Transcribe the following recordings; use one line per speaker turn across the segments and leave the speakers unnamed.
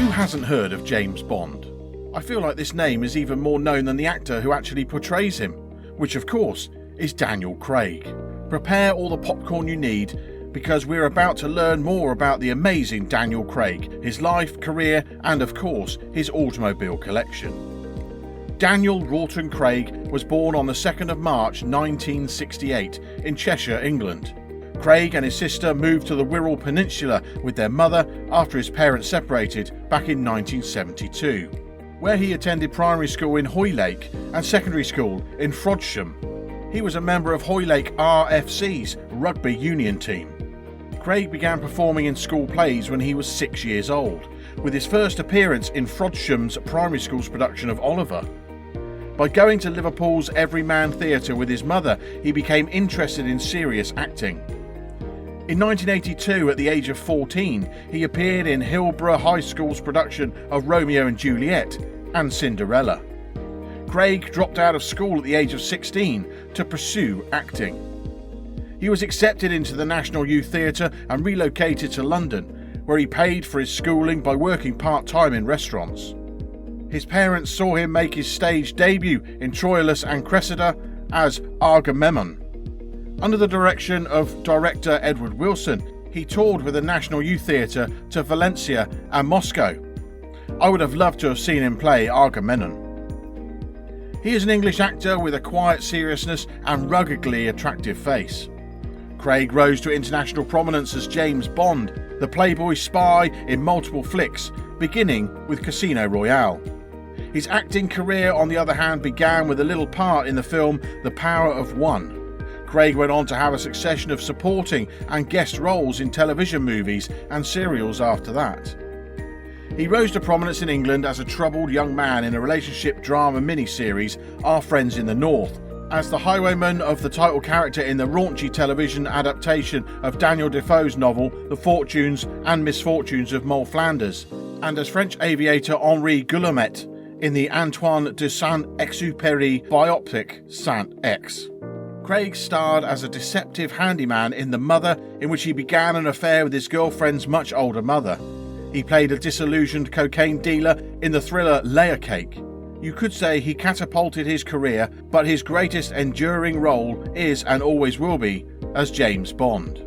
Who hasn't heard of James Bond? I feel like this name is even more known than the actor who actually portrays him, which of course is Daniel Craig. Prepare all the popcorn you need, because we're about to learn more about the amazing Daniel Craig, his life, career and of course his automobile collection. Daniel Rawton Craig was born on the 2nd of March 1968 in Cheshire, England. Craig and his sister moved to the Wirral Peninsula with their mother after his parents separated back in 1972, where he attended primary school in Hoylake and secondary school in Frodsham. He was a member of Hoylake RFC's rugby union team. Craig began performing in school plays when he was 6 years old, with his first appearance in Frodsham's primary school's production of Oliver. By going to Liverpool's Everyman Theatre with his mother, he became interested in serious acting. In 1982, at the age of 14, he appeared in Hillborough High School's production of Romeo and Juliet and Cinderella. Craig dropped out of school at the age of 16 to pursue acting. He was accepted into the National Youth Theatre and relocated to London, where he paid for his schooling by working part-time in restaurants. His parents saw him make his stage debut in Troilus and Cressida as Agamemnon. Under the direction of director Edward Wilson, he toured with the National Youth Theatre to Valencia and Moscow. I would have loved to have seen him play Agamemnon. He is an English actor with a quiet seriousness and ruggedly attractive face. Craig rose to international prominence as James Bond, the Playboy spy in multiple flicks, beginning with Casino Royale. His acting career, on the other hand, began with a little part in the film The Power of One. Craig went on to have a succession of supporting and guest roles in television movies and serials after that. He rose to prominence in England as a troubled young man in a relationship drama miniseries Our Friends in the North, as the highwayman of the title character in the raunchy television adaptation of Daniel Defoe's novel The Fortunes and Misfortunes of Mole Flanders, and as French aviator Henri Guillemette in the Antoine de Saint-Exupéry biopic Saint-X. Craig starred as a deceptive handyman in The Mother, in which he began an affair with his girlfriend's much older mother. He played a disillusioned cocaine dealer in the thriller Layer Cake. You could say he catapulted his career, but his greatest enduring role is and always will be as James Bond.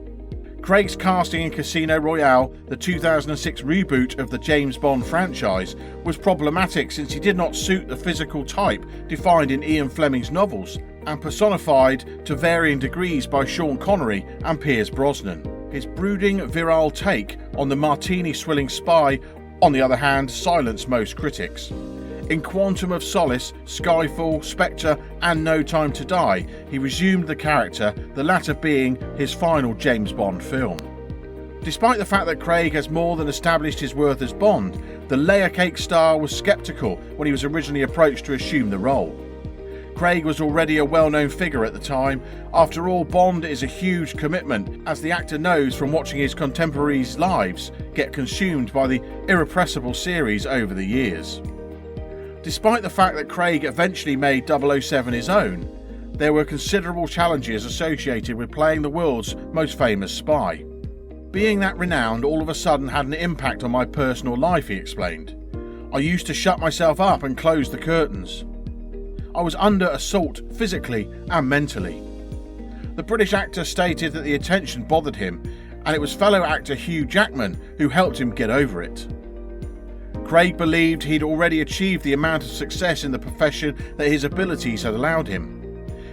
Craig's casting in Casino Royale, the 2006 reboot of the James Bond franchise, was problematic since he did not suit the physical type defined in Ian Fleming's novels and personified to varying degrees by Sean Connery and Pierce Brosnan. His brooding, virile take on the martini-swilling spy, on the other hand, silenced most critics. In Quantum of Solace, Skyfall, Spectre and No Time to Die, he resumed the character, the latter being his final James Bond film. Despite the fact that Craig has more than established his worth as Bond, the Layer Cake star was sceptical when he was originally approached to assume the role. Craig was already a well-known figure at the time. After all, Bond is a huge commitment, as the actor knows from watching his contemporaries' lives get consumed by the irrepressible series over the years. Despite the fact that Craig eventually made 007 his own, there were considerable challenges associated with playing the world's most famous spy. Being that renowned all of a sudden had an impact on my personal life, he explained. I used to shut myself up and close the curtains. I was under assault physically and mentally. The British actor stated that the attention bothered him, and it was fellow actor Hugh Jackman who helped him get over it. Craig believed he'd already achieved the amount of success in the profession that his abilities had allowed him.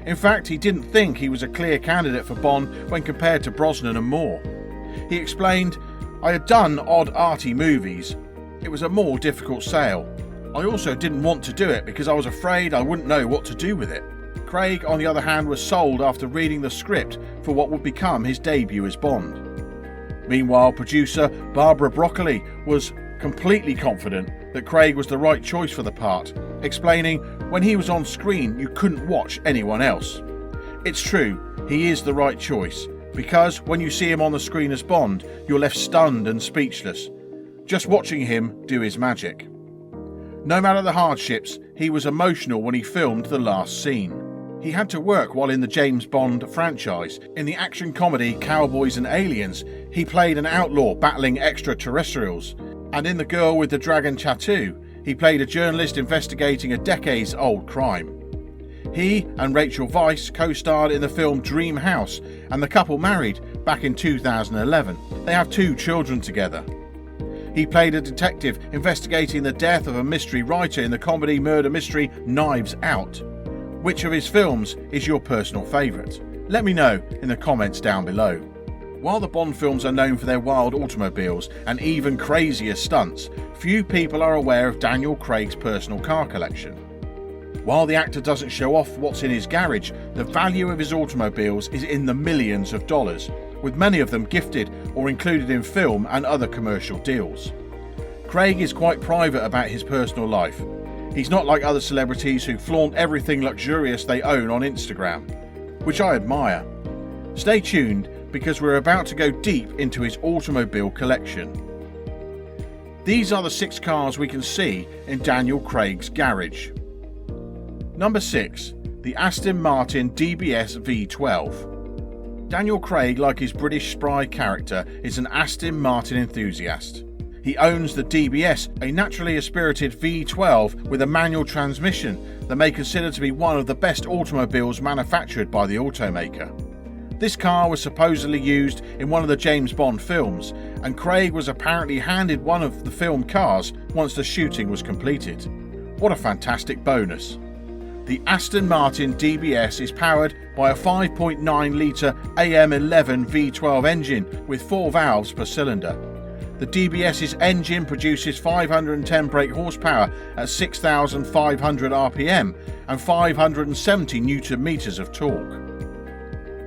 In fact, he didn't think he was a clear candidate for Bond when compared to Brosnan and Moore. He explained, I had done odd arty movies. It was a more difficult sale. I also didn't want to do it because I was afraid I wouldn't know what to do with it. Craig, on the other hand, was sold after reading the script for what would become his debut as Bond. Meanwhile, producer Barbara Broccoli was completely confident that Craig was the right choice for the part, explaining, when he was on screen you couldn't watch anyone else. It's true, he is the right choice, because when you see him on the screen as Bond, you're left stunned and speechless, just watching him do his magic. No matter the hardships, he was emotional when he filmed the last scene. He had to work while in the James Bond franchise. In the action comedy Cowboys and Aliens, he played an outlaw battling extraterrestrials. And in The Girl with the Dragon Tattoo, he played a journalist investigating a decades-old crime. He and Rachel Weisz co-starred in the film Dream House, and the couple married back in 2011. They have 2 children together. He played a detective investigating the death of a mystery writer in the comedy murder mystery Knives Out. Which of his films is your personal favourite? Let me know in the comments down below. While the Bond films are known for their wild automobiles and even crazier stunts, few people are aware of Daniel Craig's personal car collection. While the actor doesn't show off what's in his garage, the value of his automobiles is in the millions of dollars, with many of them gifted or included in film and other commercial deals. Craig is quite private about his personal life. He's not like other celebrities who flaunt everything luxurious they own on Instagram, which I admire. Stay tuned because we're about to go deep into his automobile collection. These are the 6 cars we can see in Daniel Craig's garage. Number 6. The Aston Martin DBS V12. Daniel Craig, like his British spy character, is an Aston Martin enthusiast. He owns the DBS, a naturally aspirated V12 with a manual transmission that may consider to be one of the best automobiles manufactured by the automaker. This car was supposedly used in one of the James Bond films, and Craig was apparently handed one of the film cars once the shooting was completed. What a fantastic bonus. The Aston Martin DBS is powered by a 5.9 litre AM11 V12 engine with 4 valves per cylinder. The DBS's engine produces 510 brake horsepower at 6,500 RPM and 570 Newton meters of torque.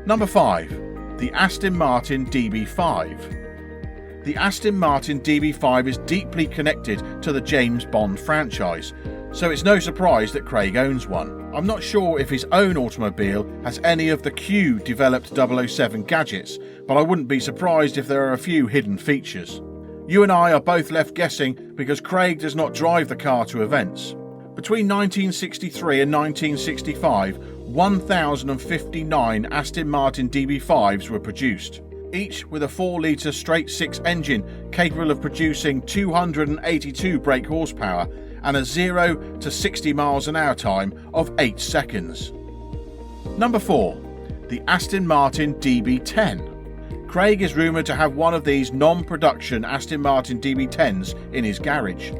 Number 5. The Aston Martin DB5. The Aston Martin DB5 is deeply connected to the James Bond franchise, so it's no surprise that Craig owns one. I'm not sure if his own automobile has any of the Q-developed 007 gadgets, but I wouldn't be surprised if there are a few hidden features. You and I are both left guessing because Craig does not drive the car to events. Between 1963 and 1965, 1,059 Aston Martin DB5s were produced, each with a 4-litre straight-six engine capable of producing 282 brake horsepower and a 0 to 60 miles an hour time of 8 seconds. Number 4. The Aston Martin DB10. Craig is rumoured to have one of these non-production Aston Martin DB10s in his garage,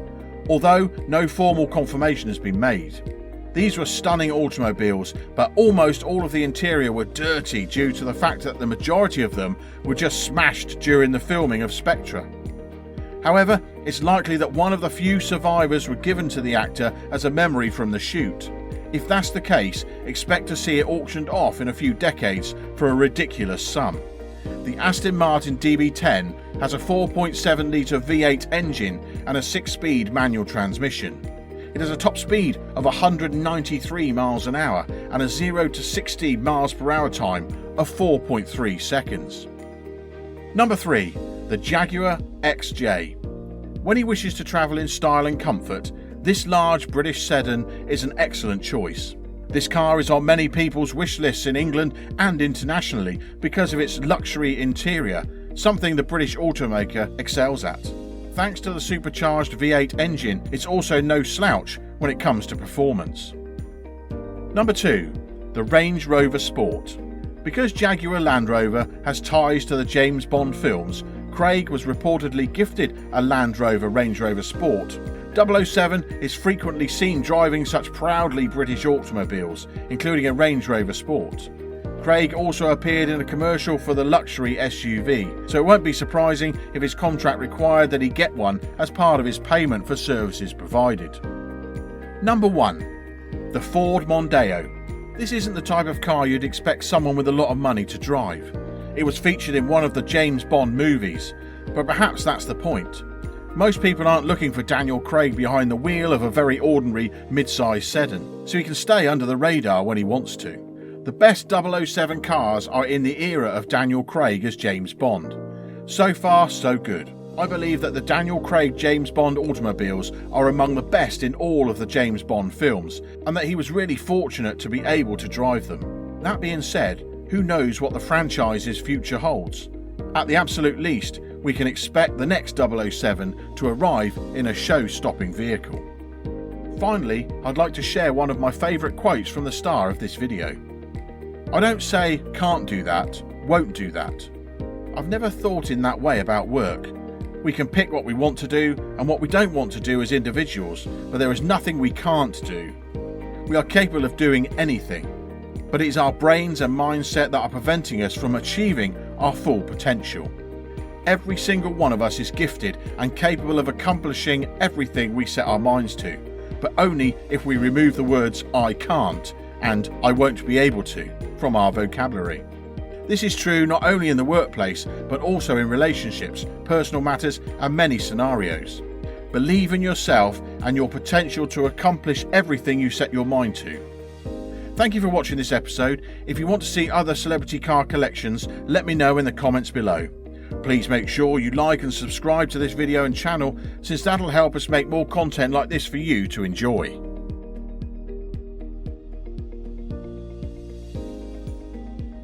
although no formal confirmation has been made. These were stunning automobiles, but almost all of the interior were dirty due to the fact that the majority of them were just smashed during the filming of Spectre. However, it's likely that one of the few survivors were given to the actor as a memory from the shoot. If that's the case, expect to see it auctioned off in a few decades for a ridiculous sum. The Aston Martin DB10 has a 4.7 litre V8 engine and a 6-speed manual transmission. It has a top speed of 193 miles an hour and a 0 to 60 miles per hour time of 4.3 seconds. Number 3. The Jaguar XJ. When he wishes to travel in style and comfort, this large British sedan is an excellent choice. This car is on many people's wish lists in England and internationally because of its luxury interior, something the British automaker excels at. Thanks to the supercharged V8 engine, it's also no slouch when it comes to performance. Number 2. The Range Rover Sport. Because Jaguar Land Rover has ties to the James Bond films, Craig was reportedly gifted a Land Rover Range Rover Sport. 007 is frequently seen driving such proudly British automobiles, including a Range Rover Sport. Craig also appeared in a commercial for the luxury SUV, so it won't be surprising if his contract required that he get one as part of his payment for services provided. Number 1. The Ford Mondeo. This isn't the type of car you'd expect someone with a lot of money to drive. It was featured in one of the James Bond movies, but perhaps that's the point. Most people aren't looking for Daniel Craig behind the wheel of a very ordinary mid-sized sedan, so he can stay under the radar when he wants to. The best 007 cars are in the era of Daniel Craig as James Bond. So far, so good. I believe that the Daniel Craig James Bond automobiles are among the best in all of the James Bond films, and that he was really fortunate to be able to drive them. That being said, who knows what the franchise's future holds? At the absolute least, we can expect the next 007 to arrive in a show-stopping vehicle. Finally, I'd like to share one of my favourite quotes from the star of this video. I don't say can't do that, won't do that. I've never thought in that way about work. We can pick what we want to do and what we don't want to do as individuals, but there is nothing we can't do. We are capable of doing anything, but it is our brains and mindset that are preventing us from achieving our full potential. Every single one of us is gifted and capable of accomplishing everything we set our minds to, but only if we remove the words I can't and I won't be able to from our vocabulary. This is true not only in the workplace, but also in relationships, personal matters, and many scenarios. Believe in yourself and your potential to accomplish everything you set your mind to. Thank you for watching this episode. If you want to see other celebrity car collections, let me know in the comments below. Please make sure you like and subscribe to this video and channel, since that'll help us make more content like this for you to enjoy.